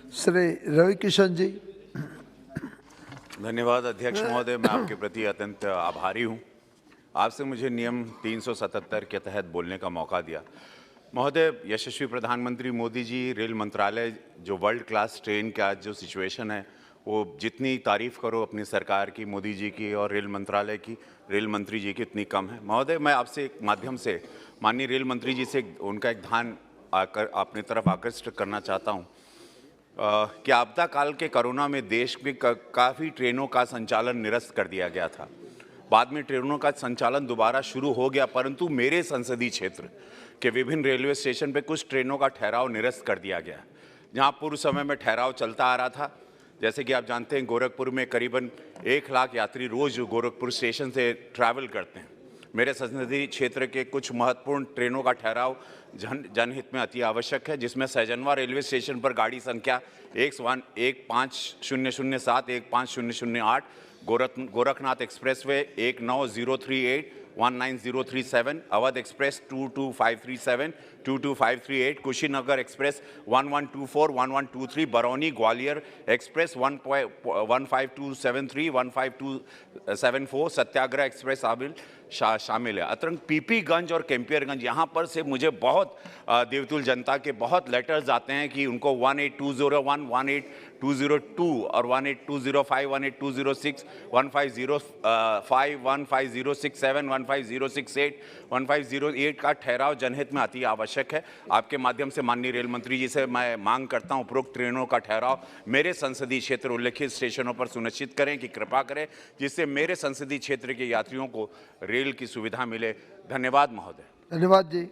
श्री रविकिशन जी। धन्यवाद अध्यक्ष महोदय, मैं आपके प्रति अत्यंत आभारी हूं। आपसे मुझे नियम 377 के तहत बोलने का मौका दिया। महोदय, यशस्वी प्रधानमंत्री मोदी जी, रेल मंत्रालय, जो वर्ल्ड क्लास ट्रेन का जो सिचुएशन है, वो जितनी तारीफ करो अपनी सरकार की, मोदी जी की और रेल मंत्रालय की, रेल मंत्री जी की, उतनी कम है। महोदय, मैं आपसे एक माध्यम से माननीय रेल मंत्री जी से उनका एक ध्यान अपनी तरफ आकृष्ट करना चाहता हूँ कि आपदा काल के कोरोना में देश में काफ़ी ट्रेनों का संचालन निरस्त कर दिया गया था। बाद में ट्रेनों का संचालन दोबारा शुरू हो गया, परंतु मेरे संसदीय क्षेत्र के विभिन्न रेलवे स्टेशन पे कुछ ट्रेनों का ठहराव निरस्त कर दिया गया, जहां पूर्व समय में ठहराव चलता आ रहा था। जैसे कि आप जानते हैं, गोरखपुर में करीबन 1 लाख यात्री रोज गोरखपुर स्टेशन से ट्रैवल करते हैं। मेरे संसदीय क्षेत्र के कुछ महत्वपूर्ण ट्रेनों का ठहराव जनहित में अति आवश्यक है, जिसमें सहजनवा रेलवे स्टेशन पर गाड़ी संख्या 15007, 15008, Gorakhnath expressway 19038, 19037, Awadh express 22537, 22538, Kushinagar express 1124, 1123, Barauni Gwalior express 15273, 15274, सत्याग्रह एक्सप्रेस शामिल है। अतरंग पीपीगंज और कैंपियरगंज, यहाँ पर से मुझे बहुत देवतुल जनता के बहुत लेटर्स आते हैं कि उनको 18201, 18202 और 18205, 18206, 1505, 15067, 15068, 15008 का ठहराव जनहित में अति आवश्यक है। आपके माध्यम से माननीय रेल मंत्री जी से मैं मांग करता हूं, उपरोक्त ट्रेनों का ठहराव मेरे संसदीय क्षेत्र उल्लेखित स्टेशनों पर सुनिश्चित करें कि कृपा करें, जिससे मेरे संसदीय क्षेत्र के यात्रियों को रेल की सुविधा मिले। धन्यवाद महोदय। धन्यवाद जी।